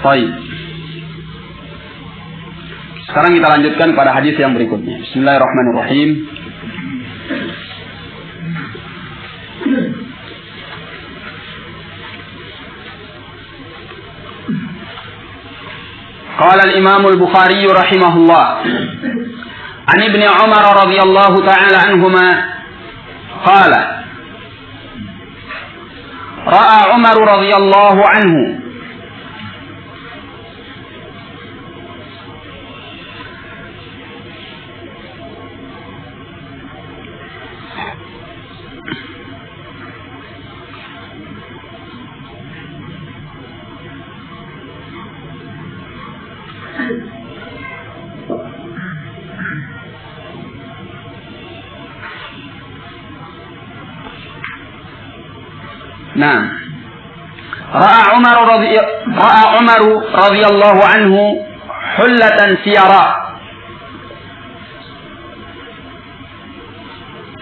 Baik. Sekarang kita lanjutkan pada hadis yang berikutnya. Bismillahirrahmanirrahim. Qala al-Imam al-Bukhari rahimahullah an Ibn Umar radhiyallahu ta'ala anhuma qala ra'a Umar radhiyallahu anhu Nah, ra'a Umar radhiyallahu anhu hullatan siyara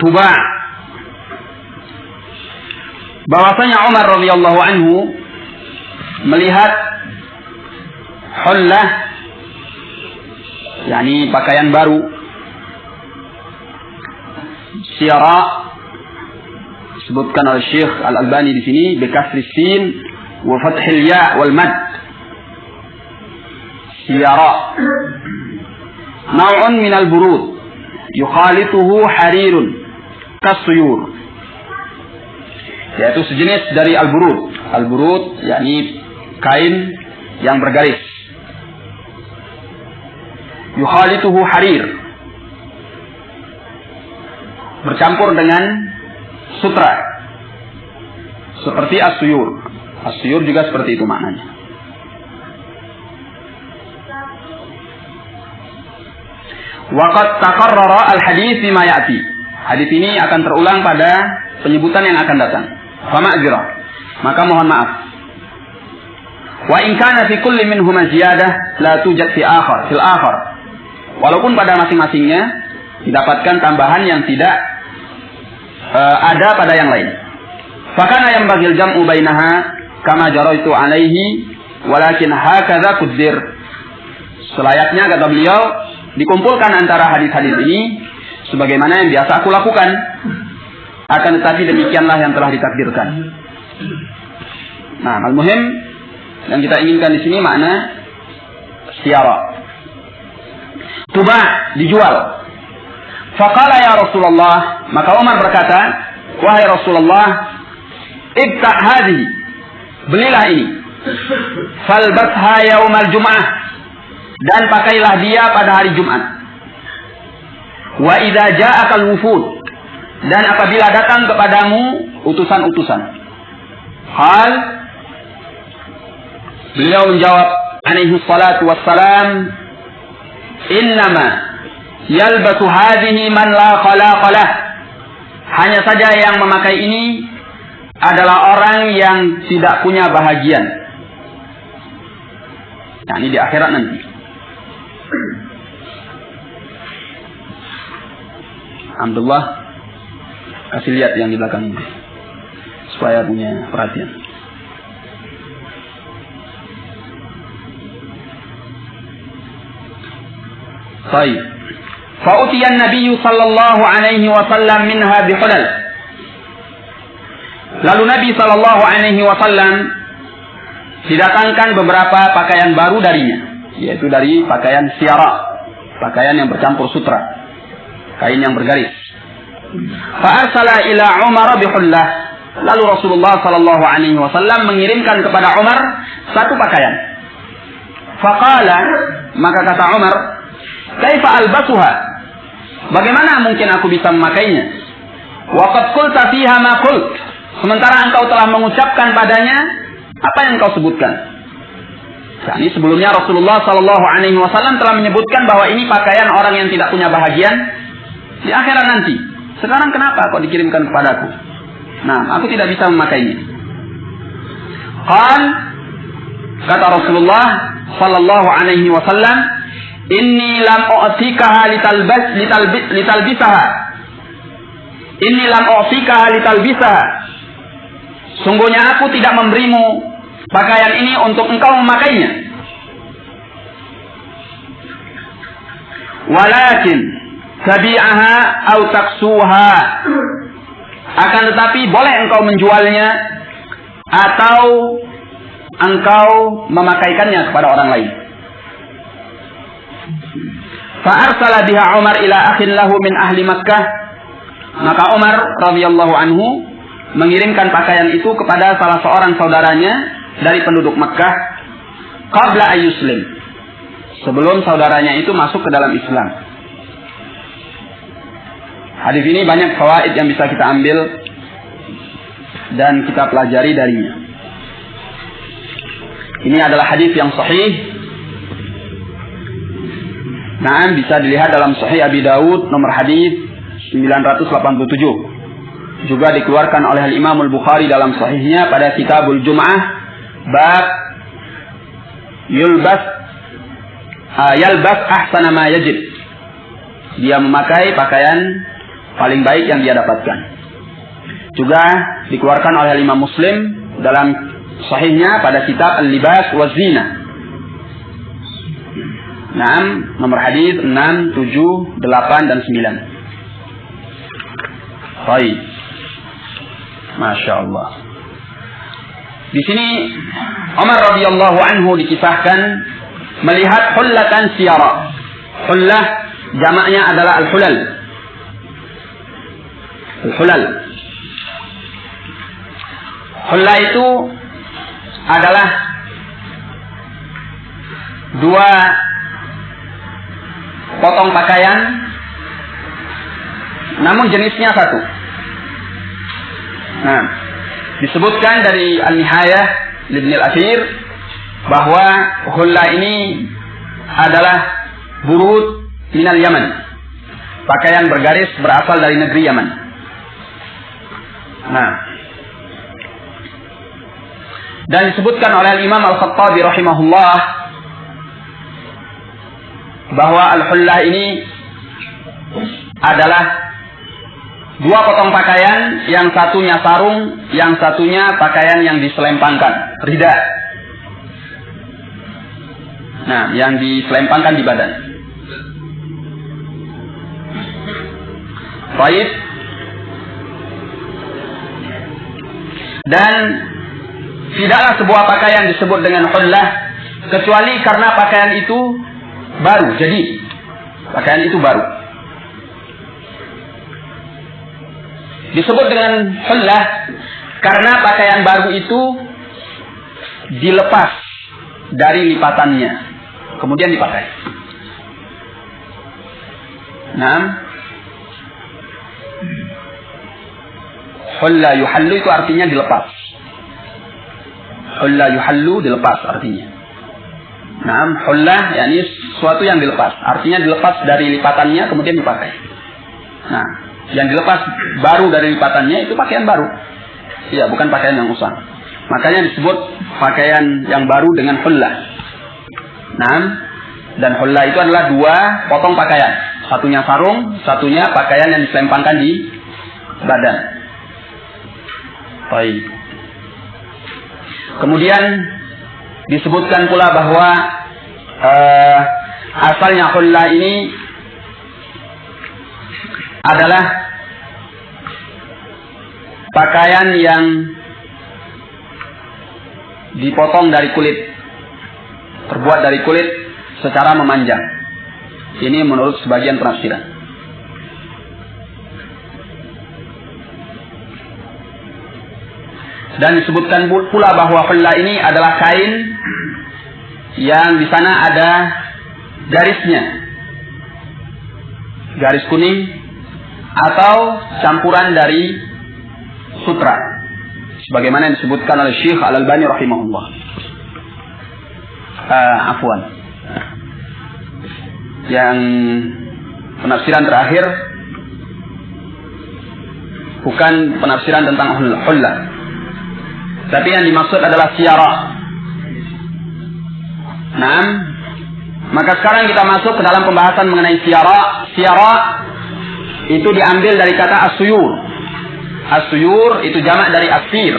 tuba. Bahwasanya Umar radhiyallahu anhu melihat hullah, yakni pakaian baru, siyara disebutkan oleh Syekh Al-Albani di sini bikasri sin wa fathil ya wal mad. Siyara naw'un min al-burud yukhalituhu harirun kasuyur, yaitu sejenis dari al-burud. Al-burud yakni kain yang bergaris. Yukhalituhu harir, bercampur dengan sutra, seperti as-suyur. As-suyur juga seperti itu maknanya. Waqad taqarrara al-hadits bima ya'ti. Hadis ini akan terulang pada penyebutan yang akan datang. Fa ma'dzira, maka mohon maaf. Wa in kana fi kulli minhuma ziyadah la tujad fil akhar. Walaupun pada masing-masingnya didapatkan tambahan yang tidak ada pada yang lain. Fakana yang bagil jam'u bainaha kama jaraitu alaihi walakin hakadha quddir. Selayaknya kata beliau dikumpulkan antara hadis-hadis ini sebagaimana yang biasa aku lakukan. Akan tetapi demikianlah yang telah ditakdirkan. Nah, al-muhim yang kita inginkan di sini makna siyara. Tuba, dijual. Faqala ya Rasulullah, maka Umar berkata, wahai Rasulullah, ibta' hadhihi, belilah ini. Falbasha yaumal jum'ah, dan pakailah dia pada hari Jumat. Wa idza ja'akal wufud, dan apabila datang kepadamu utusan-utusan. Hal beliau menjawab alaihi salatu wassalam, innama yalbasu hadhihi man la khalaqa lah. Hanya saja yang memakai ini adalah orang yang tidak punya bahagian, yakni di akhirat nanti. Alhamdulillah, kasih lihat yang di belakang ini supaya punya perhatian. Baik. Fa'utiyan Nabi sallallahu alaihi wasallam minha bihulal. Lalu Nabi sallallahu alaihi wasallam didatangkan beberapa pakaian baru darinya, yaitu dari pakaian siyara, pakaian yang bercampur sutra, kain yang bergaris. Fa'arsala ila Umar bihullah. Lalu Rasulullah sallallahu alaihi wasallam mengirimkan kepada Umar satu pakaian. Faqala, maka kata Umar, kaifa albasuha? Bagaimana mungkin aku bisa memakainya? Waqad qulta fiha ma qult. Sementara engkau telah mengucapkan padanya apa yang engkau sebutkan. Jadi sebelumnya Rasulullah sallallahu alaihi wasallam telah menyebutkan bahwa ini pakaian orang yang tidak punya bahagian di akhirat nanti. Sekarang kenapa kok dikirimkan kepadaku? Nah, aku tidak bisa memakainya. Kata Rasulullah sallallahu alaihi wasallam, inni lam u'tikaha litalbisaha. Inni lam u'tikaha litalbisaha. Sungguhnya aku tidak memberimu pakaian ini untuk engkau memakainya. Walakin tabi'aha au taksuha. Akan tetapi boleh engkau menjualnya atau engkau memakaikannya kepada orang lain. Fa'arsala biha Umar ila akhin lahu min ahli Makkah. Maka Umar radhiyallahu anhu mengirimkan pakaian itu kepada salah seorang saudaranya dari penduduk Makkah qabla ayyuslim, sebelum saudaranya itu masuk ke dalam Islam. Hadis ini banyak fawaid yang bisa kita ambil dan kita pelajari darinya. Ini adalah hadis yang sahih. Nah, bisa dilihat dalam Sahih Abi Dawud nomor hadis 987. Juga dikeluarkan oleh Imam Al-Bukhari dalam sahihnya pada Kitabul Jum'ah bab yalbas ahsana ma yajid. Dia memakai pakaian paling baik yang dia dapatkan. Juga dikeluarkan oleh Imam Muslim dalam sahihnya pada kitab Al-Libas wa Zina. Nomor hadis 6, 7, 8 dan 9. Baik. Masya Allah. Di sini Umar radhiyallahu anhu dikisahkan melihat hullatan siyara. Hullah jamaknya adalah al-hulal. Al-hulal. Hullah itu adalah dua potong pakaian, namun jenisnya satu. Nah, disebutkan dari An-Nihayah Ibn al-Athir bahwa hulla ini adalah burud minal Yaman, pakaian bergaris berasal dari negeri Yaman. Nah, dan disebutkan oleh Imam Al-Khattabi rahimahullah bahwa al-hullah ini adalah dua potong pakaian, yang satunya sarung, yang satunya pakaian yang diselempangkan, rida. Nah, yang diselempangkan di badan. Baik. Dan tidaklah sebuah pakaian disebut dengan hullah kecuali karena pakaian itu baru. Jadi pakaian itu baru. Disebut dengan hullah karena pakaian baru itu dilepas dari lipatannya, kemudian dipakai. Nah, hulla yuhallu itu artinya dilepas. Hulla yuhallu dilepas artinya. Nah, hullah yakni sesuatu yang dilepas, artinya dilepas dari lipatannya kemudian dipakai. Nah, yang dilepas baru dari lipatannya itu pakaian baru. Iya, bukan pakaian yang usang. Makanya disebut pakaian yang baru dengan hullah. Nah, dan hullah itu adalah dua potong pakaian. Satunya sarung, satunya pakaian yang diselempangkan di badan. Baik. Kemudian disebutkan pula bahwa asalnya hullah ini adalah pakaian yang dipotong dari kulit, terbuat dari kulit secara memanjang. Ini menurut sebagian penafsiran. Dan disebutkan pula bahwa hullah ini adalah kain yang di sana ada garisnya, garis kuning atau campuran dari sutra, sebagaimana yang disebutkan oleh Syekh Al-Albani rahimahullah. Afwan. Yang penafsiran terakhir bukan penafsiran tentang hullah, tapi yang dimaksud adalah siyara. Nah, maka sekarang kita masuk ke dalam pembahasan mengenai siyara. Siyara itu diambil dari kata as-suyur. As-suyur itu jamak dari asir.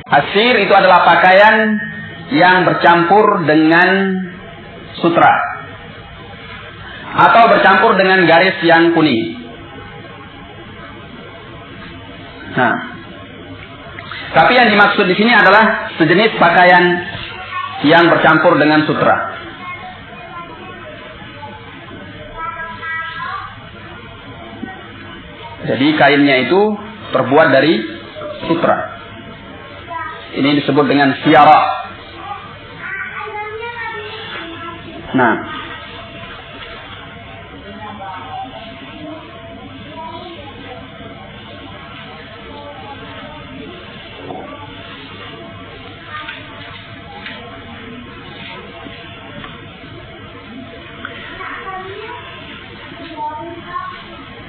Asir itu adalah pakaian yang bercampur dengan sutra. atau bercampur dengan garis yang kuning. Nah, tapi yang dimaksud di sini adalah sejenis pakaian yang bercampur dengan sutra. Jadi kainnya itu terbuat dari sutra. Ini disebut dengan siara. Nah,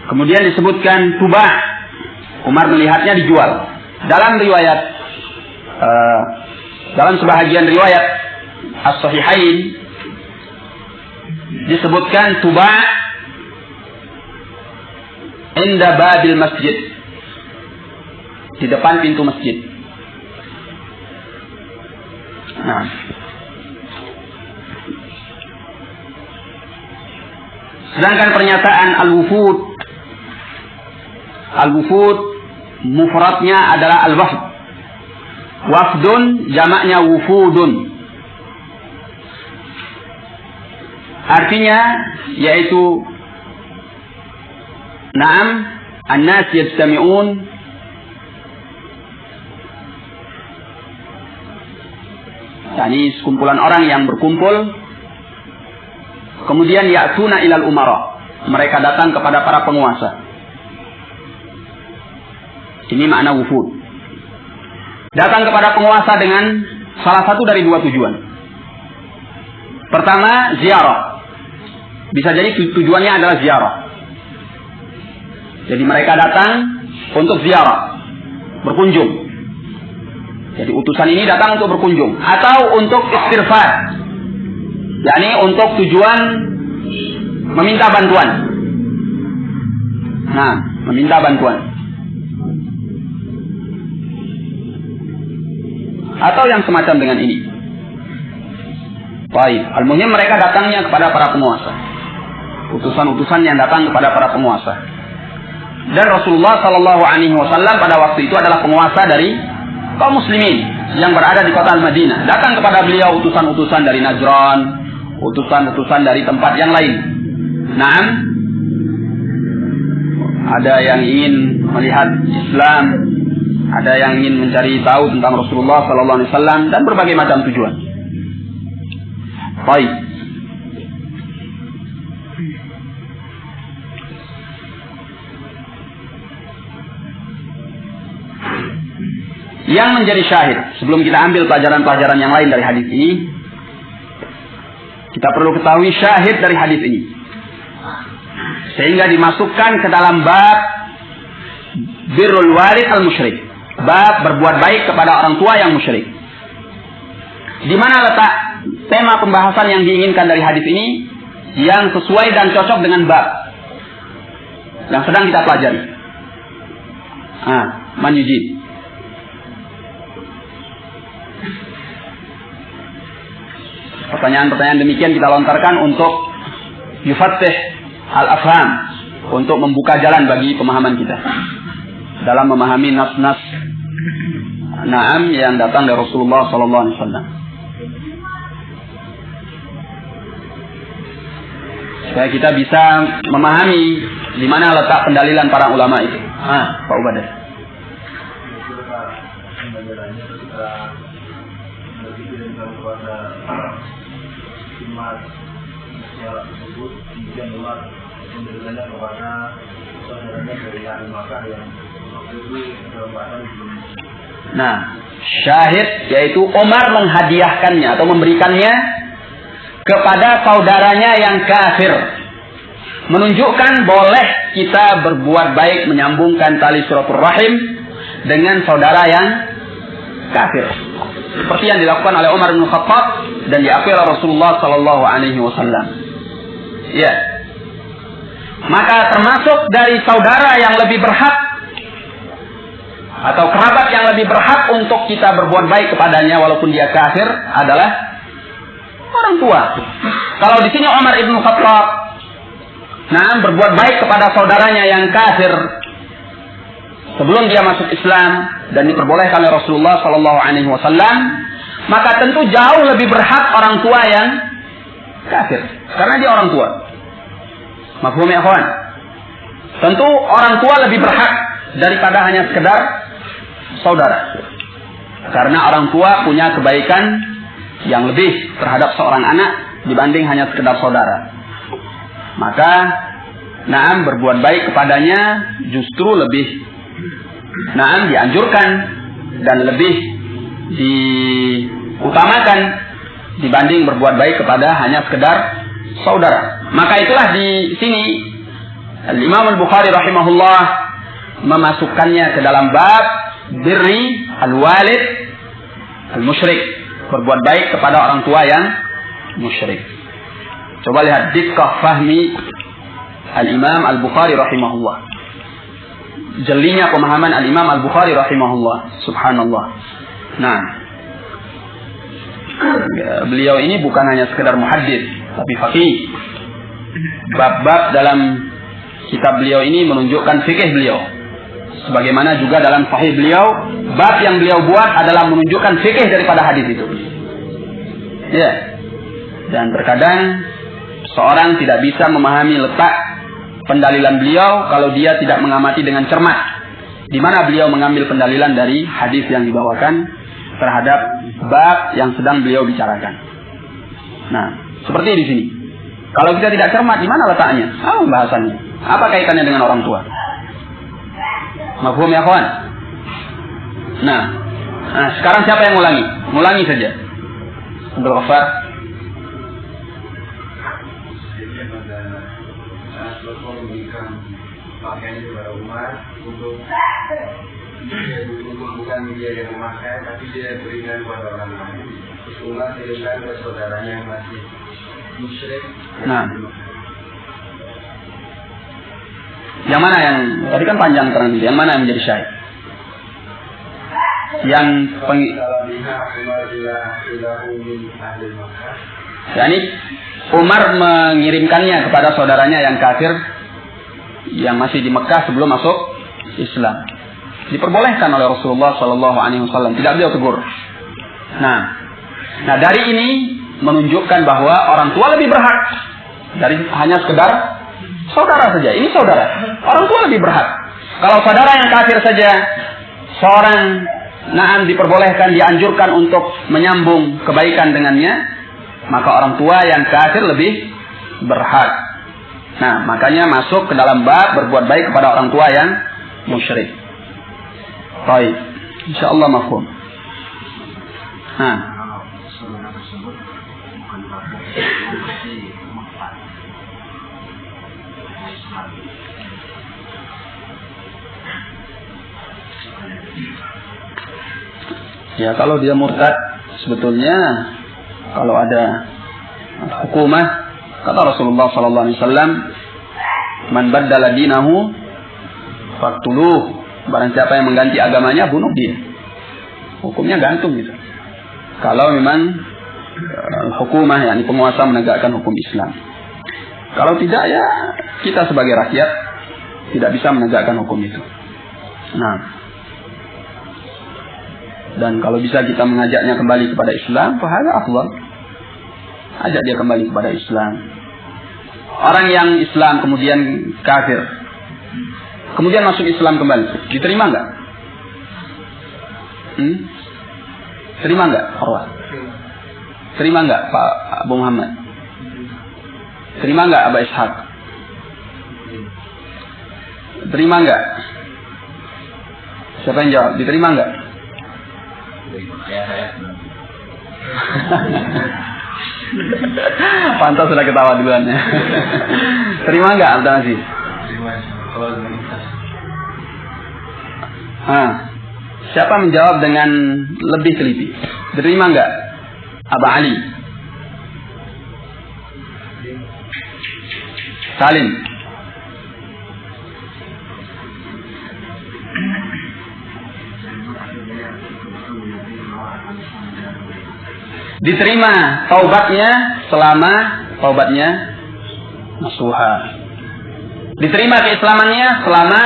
kemudian disebutkan tubah. Umar melihatnya dijual. Dalam riwayat, dalam sebahagian riwayat As-Sahihain disebutkan tubah inda babil masjid, di depan pintu masjid. Nah, sedangkan pernyataan al-wufud mufradnya adalah al-wafd. Wafdun jamaknya wufudun. Artinya yaitu na'am an-nas yajtami'un yakni sekumpulan orang yang berkumpul, kemudian ya'tuna ilal umara, mereka datang kepada para penguasa. Ini makna wufud. Datang kepada penguasa dengan salah satu dari dua tujuan. Pertama, ziarah. Bisa jadi tujuannya adalah ziarah. Jadi mereka datang untuk ziarah, berkunjung. Jadi utusan ini datang untuk berkunjung atau untuk istighfar. yakni untuk tujuan meminta bantuan. Nah, meminta bantuan. Atau yang semacam dengan ini. Baik, al-muhim mereka datangnya kepada para penguasa. Utusan-utusan yang datang kepada para penguasa. Dan Rasulullah Shallallahu Alaihi Wasallam pada waktu itu adalah penguasa dari kaum muslimin yang berada di kota Al-Madinah. Datang kepada beliau utusan-utusan dari Najran, utusan-utusan dari tempat yang lain. Naam, ada yang ingin melihat Islam, ada yang ingin mencari tahu tentang Rasulullah Sallallahu Alaihi Wasallam dan berbagai macam tujuan. Baik. Yang menjadi syahid, sebelum kita ambil pelajaran-pelajaran yang lain dari hadis ini, kita perlu ketahui syahid dari hadis ini, sehingga dimasukkan ke dalam bab birrul walid al-musyrik, bab berbuat baik kepada orang tua yang musyrik. Di mana letak tema pembahasan yang diinginkan dari hadis ini yang sesuai dan cocok dengan bab yang sedang kita pelajari. Man yujib. Pertanyaan-pertanyaan demikian kita lontarkan untuk yufattih al-afham, untuk membuka jalan bagi pemahaman kita dalam memahami nas-nas na'am yang datang dari Rasulullah Sallallahu Alaihi Wasallam, supaya kita bisa memahami di mana letak pendalilan para ulama itu. Pak Ubadah. Nah, syahid yaitu Umar menghadiahkannya atau memberikannya kepada saudaranya yang kafir, menunjukkan boleh kita berbuat baik, menyambungkan tali silaturahim dengan saudara yang kafir, seperti yang dilakukan oleh Umar bin Khattab dan diakui oleh Rasulullah Sallallahu Alaihi Wasallam. Ya, maka termasuk dari saudara yang lebih berhak atau kerabat yang lebih berhak untuk kita berbuat baik kepadanya walaupun dia kafir adalah orang tua. Kalau di sini Umar bin Khattab Nah, berbuat baik kepada saudaranya yang kafir sebelum dia masuk Islam dan diperbolehkan oleh Rasulullah Sallallahu Alaihi Wasallam, maka tentu jauh lebih berhak orang tua yang kafir, karena dia orang tua. Mafhum ya kawan? Tentu orang tua lebih berhak daripada hanya sekedar saudara, karena orang tua punya kebaikan yang lebih terhadap seorang anak dibanding hanya sekedar saudara. Maka, naam berbuat baik kepadanya justru lebih dianjurkan dan lebih diutamakan dibanding berbuat baik kepada hanya sekedar saudara. Maka itulah di sini Imam Al-Bukhari rahimahullah memasukkannya ke dalam bab birri al-walid al-musyrik, berbuat baik kepada orang tua yang musyrik. Coba lihat dikkah fahmi Al-Imam Al-Bukhari rahimahullah. Jelinya pemahaman Al-Imam Al-Bukhari rahimahullah. Subhanallah. Nah, beliau ini bukan hanya sekedar muhaddits, tapi faqih. Bab-bab dalam kitab beliau ini menunjukkan fikih beliau. Sebagaimana juga dalam sahih beliau, bab yang beliau buat adalah menunjukkan fikih daripada hadis itu. Ya. Dan terkadang seorang tidak bisa memahami letak pendalilan beliau kalau dia tidak mengamati dengan cermat di mana beliau mengambil pendalilan dari hadis yang dibawakan terhadap bab yang sedang beliau bicarakan. Nah, seperti di sini. Kalau kita tidak cermat, di mana letaknya? Bahasannya. Apa kaitannya dengan orang tua? Mafhum ya kawan? Nah, sekarang siapa yang ngulangi? Ngulangi saja. Abdul Ghaffar. Rasulullah memberikan pakaian kepada Umar untuk bukan dia yang memakai, tapi dia berikan kepada orang lain. Umar berikan kepada saudaranya yang masih musyrik. Nah, yang mana yang tadi kan panjang terang itu? Yang mana yang menjadi syahid? Yang yakni Umar mengirimkannya kepada saudaranya yang kafir yang masih di Mekah sebelum masuk Islam. Diperbolehkan oleh Rasulullah Sallallahu Alaihi Wasallam, tidak beliau tegur. Nah, dari ini menunjukkan bahwa orang tua lebih berhak dari hanya sekedar saudara saja. Ini saudara, orang tua lebih berhak. Kalau saudara yang kafir saja, seorang diperbolehkan, dianjurkan untuk menyambung kebaikan dengannya, maka orang tua yang kafir lebih berhak. Nah, makanya masuk ke dalam bab berbuat baik kepada orang tua yang musyrik. Baik, insyaallah mafhum. Nah, ya kalau dia murtad sebetulnya kalau ada hukumah, kata Rasulullah sallallahu alaihi wasallam, man baddala dinahu faqtuluh, barang siapa yang mengganti agamanya bunuh dia. Hukumnya gantung gitu. Kalau memang hukumah, yakni penguasa menegakkan hukum Islam. Kalau tidak, ya kita sebagai rakyat tidak bisa menegakkan hukum itu. Nah, dan kalau bisa kita mengajaknya kembali kepada Islam, fahada afdal. Ajak dia kembali kepada Islam. Orang yang Islam kemudian kafir, kemudian masuk Islam kembali, diterima enggak? Terima enggak, Arwah? Terima enggak, Pak Abu Muhammad? Terima enggak, Aba Ishaq? Terima enggak? Siapa yang jawab? Diterima enggak? Pantas sudah ketawa duluan ya. Terima enggak, Abdul Aziz? Siapa menjawab dengan lebih teliti? Diterima enggak? Aba Ali? Salim? Diterima taubatnya selama taubatnya nasuha. Diterima keislamannya selama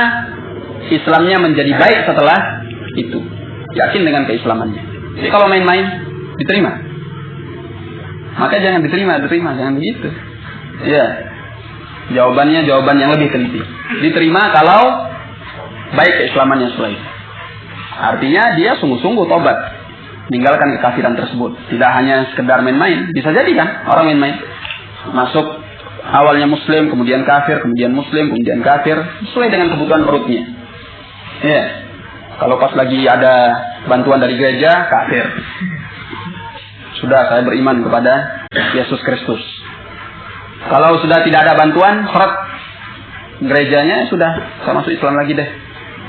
Islamnya menjadi baik setelah itu. Yakin dengan keislamannya. Jadi kalau main-main, diterima. Maka jangan diterima, jangan begitu. Ya. Jawabannya jawaban yang lebih teliti. Diterima kalau baik keislamannya setelah itu. Artinya dia sungguh-sungguh tobat, meninggalkan kekafiran tersebut. Tidak hanya sekedar main-main. Bisa jadi kan orang main-main. Masuk awalnya muslim, kemudian kafir, kemudian muslim, kemudian kafir, sesuai dengan kebutuhan perutnya. Ya. Kalau pas lagi ada bantuan dari gereja, kafir. Sudah, saya beriman kepada Yesus Kristus. Kalau sudah tidak ada bantuan, seret gerejanya, sudah, saya masuk Islam lagi deh.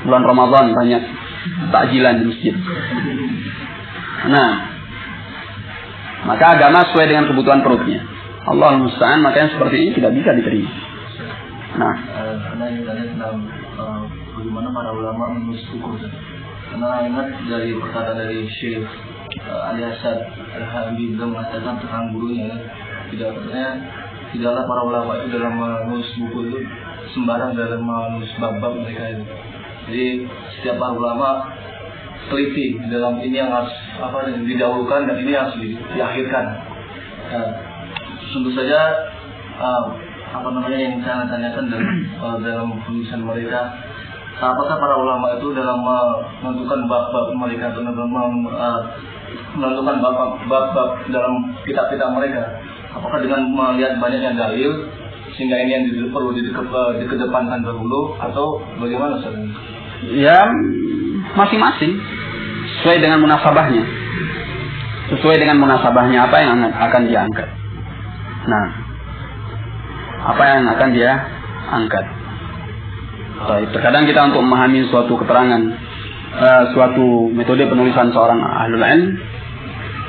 Bulan Ramadan banyak takjilan di masjid. Nah, maka agama sesuai dengan kebutuhan perutnya. Allah al-musta'an, makanya seperti ini tidak bisa diterima. Nah, karena ini tentang bagaimana para ulama menulis hukum. Karena ingat dari perkataan dari Syekh Ali Hasan Al-Habib mengatakan tentang gurunya, tidaklah para ulama itu dalam menulis buku itu sembarang dalam menulis bab-bab mereka itu. Jadi setiap para ulama teliti dalam ini yang harus didahulukan dan ini harus diakhirkan. Tentu saja yang saya tanyakan dalam penulisan mereka, apakah para ulama itu dalam menentukan bab-bab mereka atau menentukan bab-bab dalam kitab-kitab mereka, apakah dengan melihat banyaknya dalil sehingga ini yang perlu dikedepankan dahulu atau bagaimana Ustaz? Ya, masing-masing sesuai dengan munasabahnya. Sesuai dengan munasabahnya apa yang akan dia angkat. Nah, apa yang akan dia angkat. Terkadang kita untuk memahami suatu keterangan, suatu metode penulisan seorang ahlul ilm,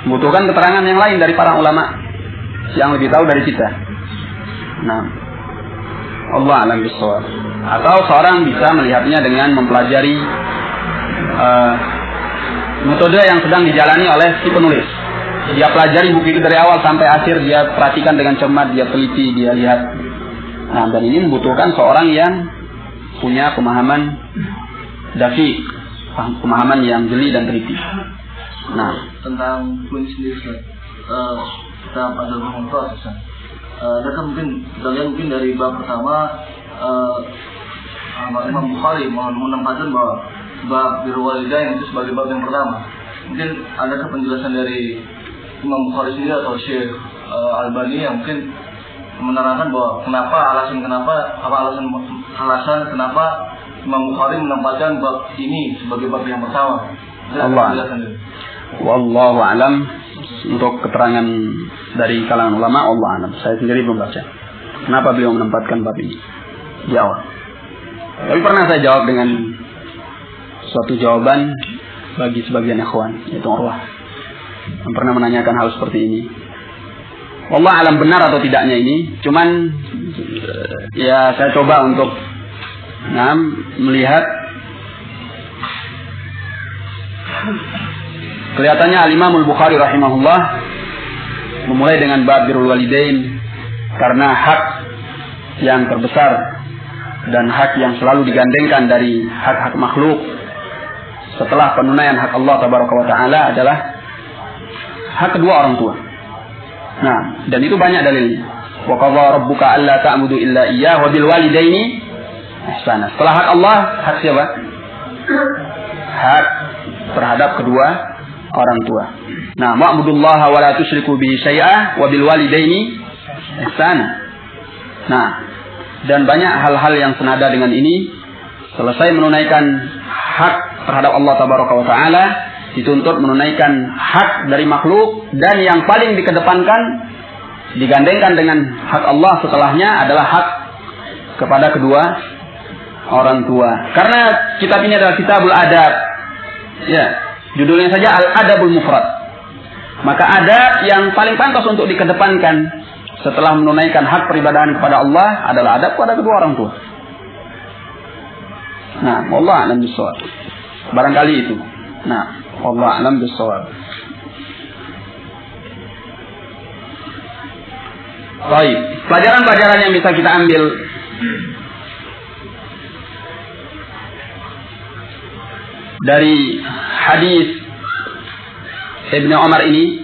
membutuhkan keterangan yang lain dari para ulama yang lebih tahu dari kita. Nah, Allah alam bisawab. Atau seorang bisa melihatnya dengan mempelajari metode yang sedang dijalani oleh si penulis. Dia pelajari buku itu dari awal sampai akhir, dia perhatikan dengan cermat, dia teliti, dia lihat. Nah, dan ini membutuhkan seorang yang punya pemahaman dafi, pemahaman yang jeli dan teliti. Nah, tentang penulis sendiri, kita pada mengontrol, adakah mungkin kita lihat mungkin dari bab pertama Imam Bukhari menempatkan bahwa bab birrul walidain itu sebagai bab yang pertama. Mungkin adakah penjelasan dari Imam Bukhari sendiri atau Syekh Albani yang mungkin menerangkan bahwa alasan kenapa Imam Bukhari menempatkan bab ini sebagai bab yang pertama. Wallahu alam. Untuk keterangan dari kalangan ulama, Allah alam. Saya sendiri belum baca kenapa beliau menempatkan bab ini di awal. Tapi pernah saya jawab dengan suatu jawaban bagi sebagian ikhwan, yaitu Urwah, yang pernah menanyakan hal seperti ini. Allah alam benar atau tidaknya ini, cuman ya saya coba untuk melihat. Kelihatannya Al-Imam Al-Bukhari rahimahullah memulai dengan bab birrul walidain karena hak yang terbesar dan hak yang selalu digandengkan dari hak-hak makhluk setelah penunaian hak Allah tabaraka wa taala adalah hak kedua orang tua. Nah, dan itu banyak dalilnya. Wa qadha rabbuka alla ta'budu illa iyyah wa bil walidaini ihsana. Setelah hak Allah, hak siapa? Hak terhadap kedua orang tua. Nah, wa'budullaha wa la tusyriku bihi syai'a wa bil walidaini ihsana. Nah, dan banyak hal-hal yang senada dengan ini. Selesai menunaikan hak terhadap Allah tabaraka wa taala, dituntut menunaikan hak dari makhluk, dan yang paling dikedepankan digandengkan dengan hak Allah setelahnya adalah hak kepada kedua orang tua. Karena kitab ini adalah kitabul adab. Ya, judulnya saja Al-Adabul Mufrad. Maka adab yang paling pantas untuk dikedepankan setelah menunaikan hak peribadahan kepada Allah adalah adab kepada kedua orang tua. Nah, wallahu a'lam bishawab. Barangkali itu. Nah, wallahu a'lam bishawab. Baik, pelajaran-pelajaran yang bisa kita ambil dari hadis Ibnu Umar ini,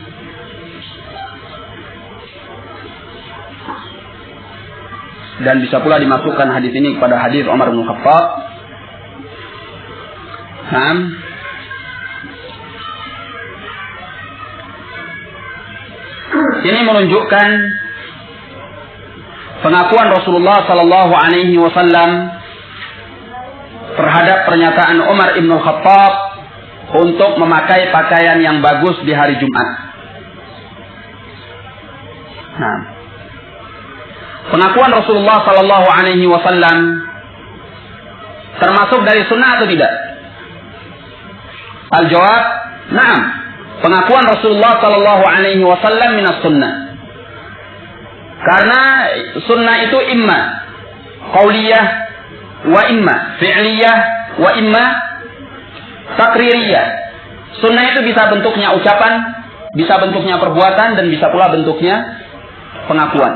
dan bisa pula dimasukkan hadis ini kepada hadis Umar bin Khattab. Ini menunjukkan pengakuan Rasulullah sallallahu alaihi wasallam terhadap pernyataan Umar bin Khattab untuk memakai pakaian yang bagus di hari Jumat. Pengakuan Rasulullah sallallahu alaihi wasallam termasuk dari sunnah atau tidak? Al-jawab, na'am. Pengakuan Rasulullah sallallahu alaihi wasallam minas sunnah. Karena sunnah itu imma qauliyah wa imma fi'liyah wa imma taqririyah. Sunnah itu bisa bentuknya ucapan, bisa bentuknya perbuatan, dan bisa pula bentuknya pengakuan.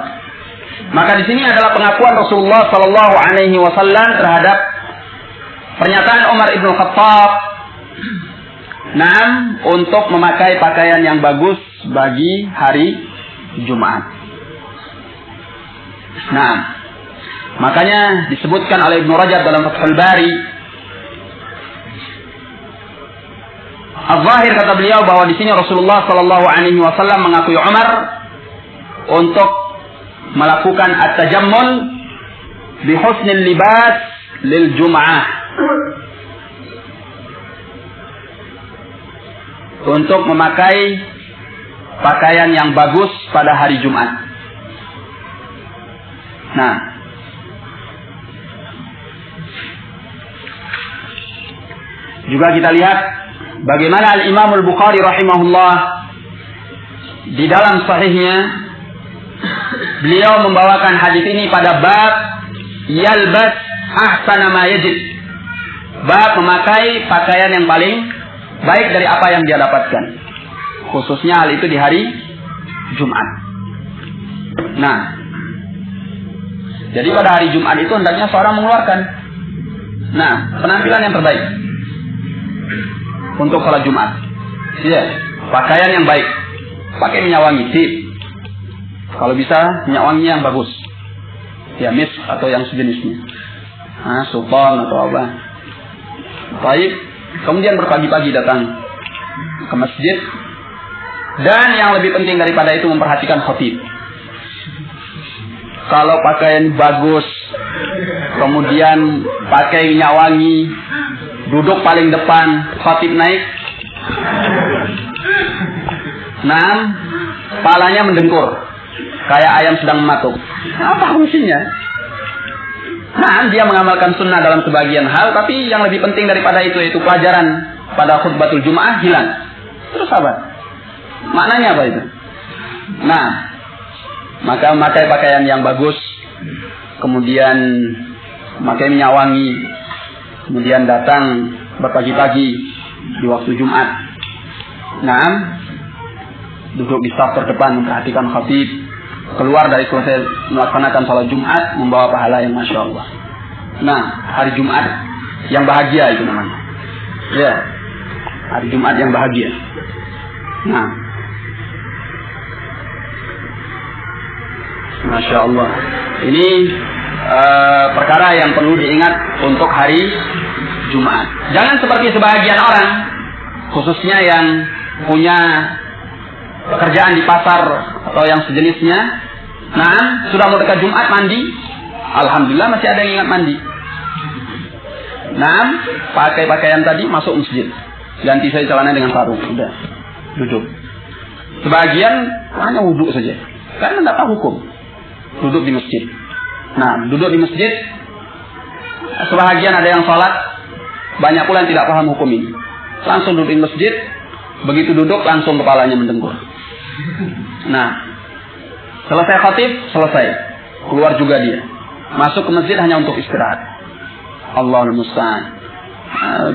Maka di sini adalah pengakuan Rasulullah sallallahu alaihi wasallam terhadap pernyataan Umar bin Khattab, untuk memakai pakaian yang bagus bagi hari Jumat. Makanya disebutkan oleh Ibnu Rajab dalam Fathul Bari, Az-Zahir kata beliau bahwa di sini Rasulullah sallallahu alaihi wasallam mengakui Umar untuk melakukan at-tajammul bi husnil libas lil Jum'ah, untuk memakai pakaian yang bagus pada hari Jumat. Juga kita lihat bagaimana Al-Imam Al-Bukhari rahimahullah di dalam sahihnya beliau membawakan hadis ini pada bab yalbas ahsana ma yajid, bab memakai pakaian yang paling baik dari apa yang dia dapatkan, khususnya hal itu di hari Jumat. Jadi pada hari Jumat itu hendaknya seorang mengeluarkan penampilan yang terbaik untuk sholat Jumat. Pakaian yang baik, pakai minyak wangi, kalau bisa minyak wangi yang bagus, misk atau yang sejenisnya, sultan atau apa. Baik. Kemudian berpagi-pagi datang ke masjid, dan yang lebih penting daripada itu memperhatikan khatib. Kalau pakaian bagus, kemudian pakai minyak wangi, duduk paling depan, khatib naik, palanya mendengkur kayak ayam sedang mematuk. Apa fungsinya? Dia mengamalkan sunnah dalam sebagian hal, tapi yang lebih penting daripada itu, yaitu pelajaran pada khutbatul Jum'ah, hilang. Terus apa? Maknanya apa itu? Maka memakai pakaian yang bagus, kemudian memakai minyak wangi, kemudian datang berpagi-pagi di waktu Jumat. Duduk di saf terdepan, memperhatikan khatib, keluar dari selesai melaksanakan salat Jumat membawa pahala yang Masya Allah. Hari Jumat yang bahagia itu namanya. Hari Jumat yang bahagia. Masya Allah. Ini perkara yang perlu diingat untuk hari Jumat. Jangan seperti sebagian orang, khususnya yang punya pekerjaan di pasar atau yang sejenisnya. Sudah mau dekat Jumat mandi, alhamdulillah masih ada yang ingat mandi. Pakai pakaian tadi, masuk masjid, ganti saja celana dengan sarung, udah duduk. Sebagian hanya wudhu saja, karena tidak tahu hukum. Duduk di masjid. Duduk di masjid, sebahagian ada yang sholat, banyak pula yang tidak paham hukum ini. Langsung duduk di masjid, begitu duduk langsung kepalanya mendengkur. Selesai khatib, selesai, keluar juga dia, masuk ke masjid hanya untuk istirahat. Allahul musta'an.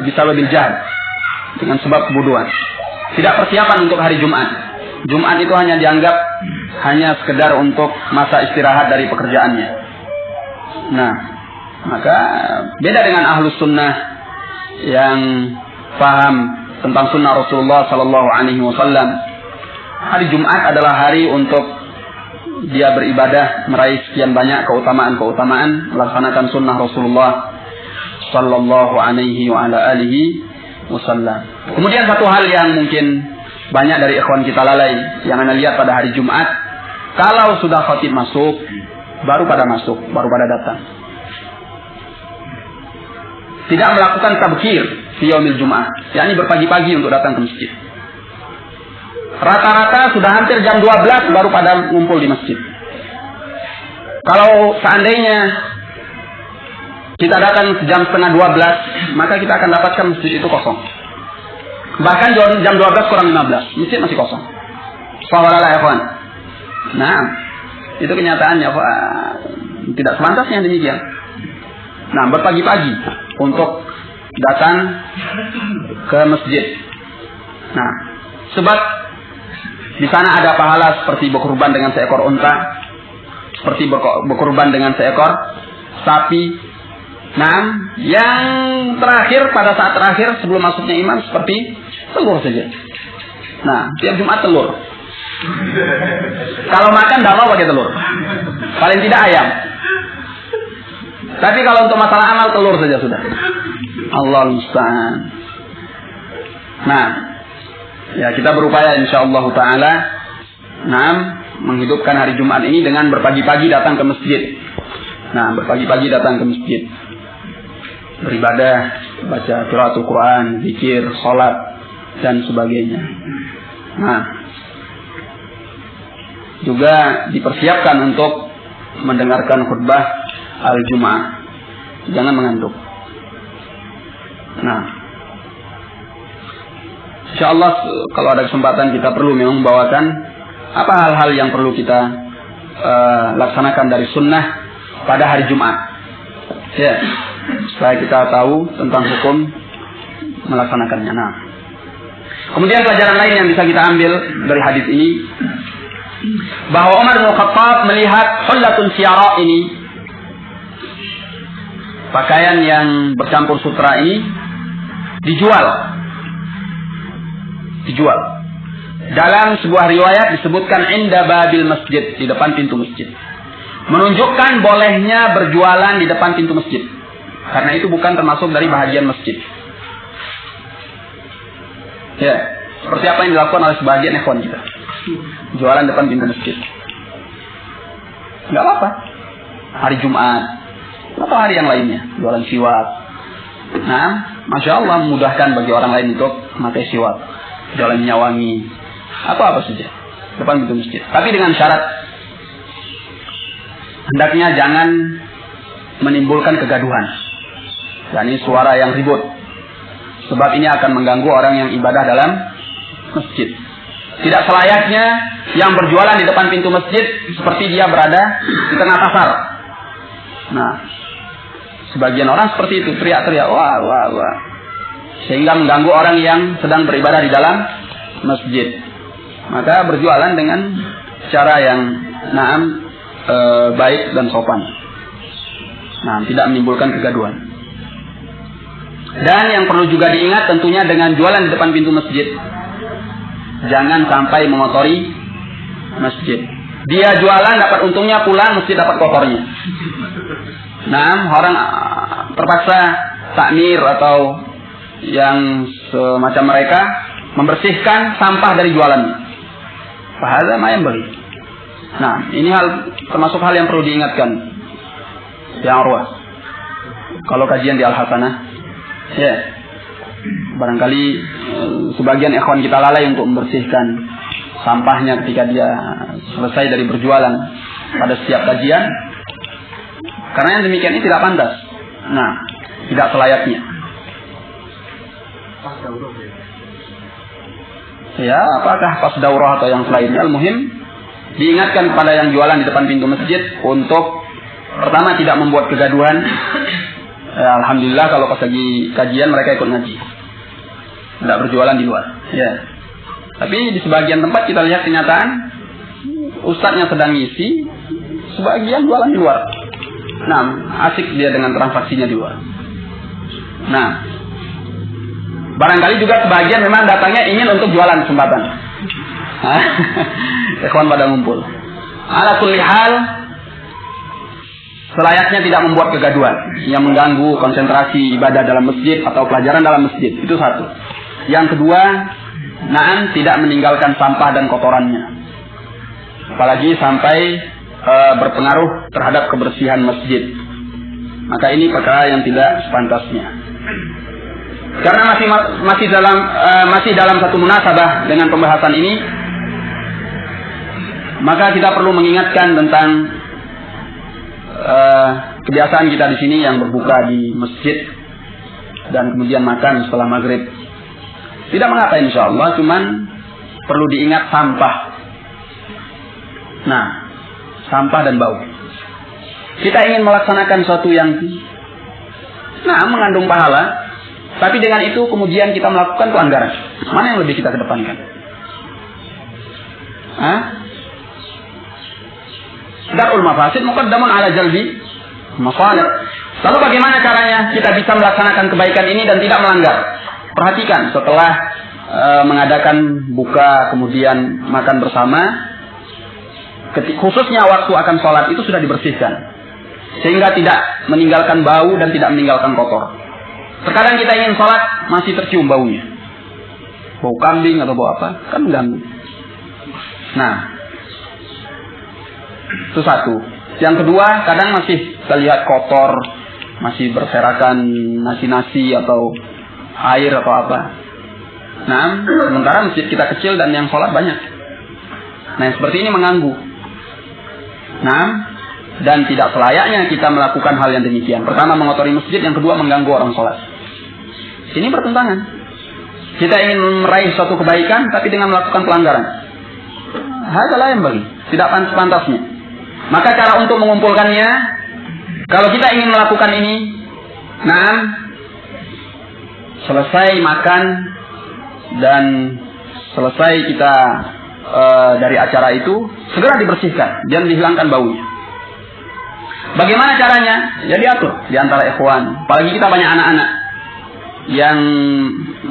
Bisa lebih jahat dengan sebab kebodohan. Tidak persiapan untuk hari Jumat. Jumat itu hanya dianggap hanya sekedar untuk masa istirahat dari pekerjaannya. Maka beda dengan ahlus sunnah yang paham tentang sunnah Rasulullah Sallallahu Alaihi Wasallam. Hari Jumat adalah hari untuk dia beribadah, meraih sekian banyak keutamaan-keutamaan, melaksanakan sunnah Rasulullah Sallallahu Alaihi Wasallam. Kemudian satu hal yang mungkin banyak dari ikhwan kita lalai, yang anda lihat pada hari Jumat, kalau sudah khatib masuk, baru pada datang. Tidak melakukan tabkir di yaumil Jum'ah, yakni berpagi-pagi untuk datang ke masjid. Rata-rata sudah hampir jam 12 baru pada ngumpul di masjid. Kalau seandainya kita datang jam setengah 12, maka kita akan dapatkan masjid itu kosong. Bahkan jam 12 kurang 15, masjid masih kosong. Sawalah ya kawan. Nah, itu kenyataannya, tidak sepantasnya demikian. Nah, berpagi-pagi untuk datang ke masjid. Nah, sebab di sana ada pahala seperti berkurban dengan seekor unta, seperti berkurban dengan seekor sapi. Nah, yang terakhir pada saat terakhir sebelum masuknya imam seperti telur saja. Nah, tiap Jumat telur. Kalau makan tidak mau pakai telur, paling tidak ayam. Tapi kalau untuk masalah amal telur saja sudah. Allah musta'an. Nah, ya kita berupaya insyaallah taala menghidupkan hari Jumat ini dengan berpagi-pagi datang ke masjid. Nah, berpagi-pagi datang ke masjid, beribadah, baca qiraatul Quran, zikir, salat dan sebagainya. Nah, juga dipersiapkan untuk mendengarkan khutbah al-Jum'ah. Jangan mengantuk. Nah, insyaallah kalau ada kesempatan kita perlu memang membawakan apa hal-hal yang perlu kita laksanakan dari sunnah pada hari Jumat. Ya, supaya kita tahu tentang hukum melaksanakannya. Nah, kemudian pelajaran lain yang bisa kita ambil dari hadis ini, bahwa Umar bin Khattab melihat hullatun syara ini, pakaian yang bercampur sutra ini dijual. Dalam sebuah riwayat disebutkan inda babil masjid, di depan pintu masjid. Menunjukkan bolehnya berjualan di depan pintu masjid. Karena itu bukan termasuk dari bahagian masjid. Ya, seperti apa yang dilakukan oleh sebagian ikhwan kita. Jualan depan pintu masjid. Enggak apa-apa. Hari Jumat atau hari yang lainnya, jualan siwak. Nah, Masya Allah memudahkan bagi orang lain untuk memakai siwak. Jualan minyak wangi, apa saja depan pintu masjid. Tapi dengan syarat, hendaknya jangan menimbulkan kegaduhan. yakni suara yang ribut. Sebab ini akan mengganggu orang yang ibadah dalam masjid. Tidak selayaknya yang berjualan di depan pintu masjid seperti dia berada di tengah pasar. Nah, sebagian orang seperti itu, teriak-teriak, wah, wah, wah, sehingga mengganggu orang yang sedang beribadah di dalam masjid. Maka berjualan dengan cara yang baik dan sopan. Nah, tidak menimbulkan kegaduhan. Dan yang perlu juga diingat tentunya dengan jualan di depan pintu masjid, jangan sampai mengotori masjid. Dia jualan dapat untungnya, pulang masjid dapat kotornya. Nah, orang terpaksa takmir atau yang semacam mereka membersihkan sampah dari jualannya. Fahadza ma yanbaghi. Nah, ini termasuk hal yang perlu diingatkan. Yang ruas. Kalau kajian di Al-Hasanah, ya, barangkali sebagian ikhwan kita lalai untuk membersihkan sampahnya ketika dia selesai dari berjualan pada setiap kajian. Karena yang demikian ini tidak pantas. Nah, tidak selayaknya. Ya, apakah pas daurah atau yang selainnya, al-muhim diingatkan kepada yang jualan di depan pintu masjid untuk pertama tidak membuat kegaduhan. Alhamdulillah kalau pas lagi kajian mereka ikut ngaji, tidak berjualan di luar. Ya. Tapi di sebagian tempat kita lihat kenyataan ustadznya sedang ngisi, sebagian jualan di luar. Nah, asik dia dengan transaksinya di luar. Nah, Barangkali juga sebagian memang datangnya ingin untuk jualan kesempatan. Ikhwan pada ngumpul. Ala kulli hal, selayaknya tidak membuat kegaduhan yang mengganggu konsentrasi ibadah dalam masjid atau pelajaran dalam masjid. Itu satu. Yang kedua, tidak meninggalkan sampah dan kotorannya. Apalagi sampai berpengaruh terhadap kebersihan masjid. Maka ini perkara yang tidak sepantasnya. Karena masih dalam satu munasabah dengan pembahasan ini, maka kita perlu mengingatkan tentang kebiasaan kita di sini yang berbuka di masjid dan kemudian makan setelah maghrib. Tidak mengapa insyaallah, cuman perlu diingat sampah. Nah, sampah dan bau. Kita ingin melaksanakan sesuatu yang mengandung pahala, tapi dengan itu kemudian kita melakukan pelanggaran. Mana yang lebih kita kedepankan? Darul mafasid muqaddamun ala jalbi masalih. Lalu bagaimana caranya kita bisa melaksanakan kebaikan ini dan tidak melanggar? Perhatikan, setelah mengadakan buka kemudian makan bersama, khususnya waktu akan sholat itu sudah dibersihkan, sehingga tidak meninggalkan bau dan tidak meninggalkan kotor. Terkadang kita ingin sholat masih tercium baunya, bau kambing atau bau apa, kan mengganggu. Nah, itu satu. Yang kedua, kadang masih terlihat kotor, masih berserakan nasi-nasi atau air atau apa. Nah, sementara masjid kita kecil dan yang sholat banyak. Nah, yang seperti ini mengganggu. Nah, dan tidak selayaknya kita melakukan hal yang demikian. Pertama, mengotori masjid. Yang kedua, mengganggu orang sholat. Ini bertentangan. Kita ingin meraih suatu kebaikan, tapi dengan melakukan pelanggaran. Hal lain bagi. Tidak pantas-pantasnya. Maka cara untuk mengumpulkannya, kalau kita ingin melakukan ini, selesai makan dan selesai kita dari acara itu, segera dibersihkan dan dihilangkan baunya. Bagaimana caranya? Ya diatur di antara ikhwan. Apalagi kita banyak anak-anak yang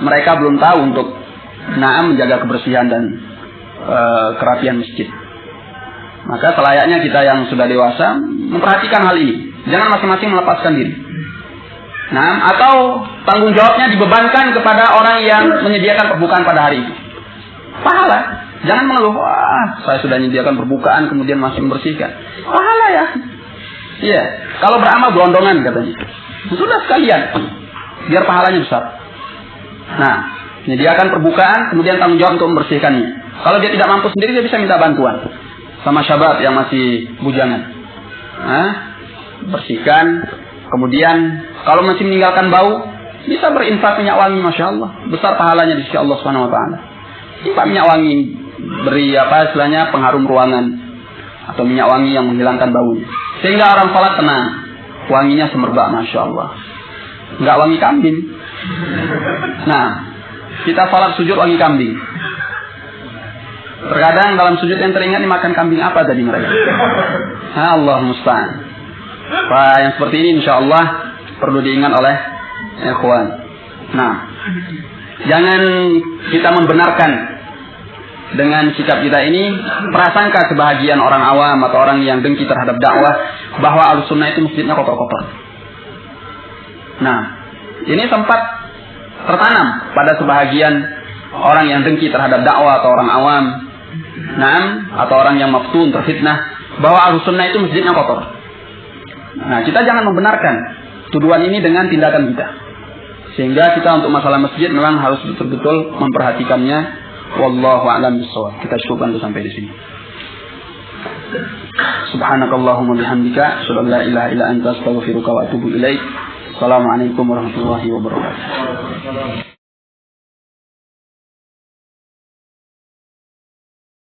mereka belum tahu untuk menjaga kebersihan dan kerapian masjid. Maka selayaknya kita yang sudah dewasa memperhatikan hal ini. Jangan masing-masing melepaskan diri. Atau tanggung jawabnya dibebankan kepada orang yang menyediakan perbukaan pada hari itu. Pahala. Jangan mengeluh, saya sudah menyediakan perbukaan kemudian masih membersihkan. Pahala ya. Iya. Kalau beramal gelondongan katanya. Sudah sekalian. Biar pahalanya besar. Nah, menyediakan perbukaan kemudian tanggung jawab untuk membersihkannya. Kalau dia tidak mampu sendiri, dia bisa minta bantuan sama syabab yang masih bujangan. Bersihkan. Kemudian kalau masih meninggalkan bau, bisa berinfak minyak wangi, masya Allah, besar pahalanya di sisi Allah Subhanahu Wa Taala. Infak minyak wangi, beri istilahnya pengharum ruangan atau minyak wangi yang menghilangkan baunya, sehingga orang sholat tenang, wanginya semerbak, masya Allah, nggak wangi kambing. Nah, kita sholat sujud wangi kambing. Terkadang dalam sujud yang teringat makan kambing apa tadi mereka? Allah musta'an. Yang seperti ini insya Allah perlu diingat oleh ikhwan. Nah, jangan kita membenarkan dengan sikap kita ini prasangka kebahagiaan orang awam atau orang yang dengki terhadap dakwah bahwa Ahlussunnah itu masjidnya kotor-kotor. Nah, ini sempat tertanam pada sebahagian orang yang dengki terhadap dakwah atau orang awam. Atau orang yang maftun, terfitnah bahwa Ahlussunnah itu masjidnya kotor. Nah, kita jangan membenarkan tuduhan ini dengan tindakan kita. Sehingga kita untuk masalah masjid memang harus betul-betul memperhatikannya. Wallahu a'lam bishawab. Kita cukupkan sampai di sini. Subhanakallahumma bihamdika, asyhadu an la ilaha illa anta, astaghfiruka wa atubu ilaik. Assalamualaikum warahmatullahi wabarakatuh.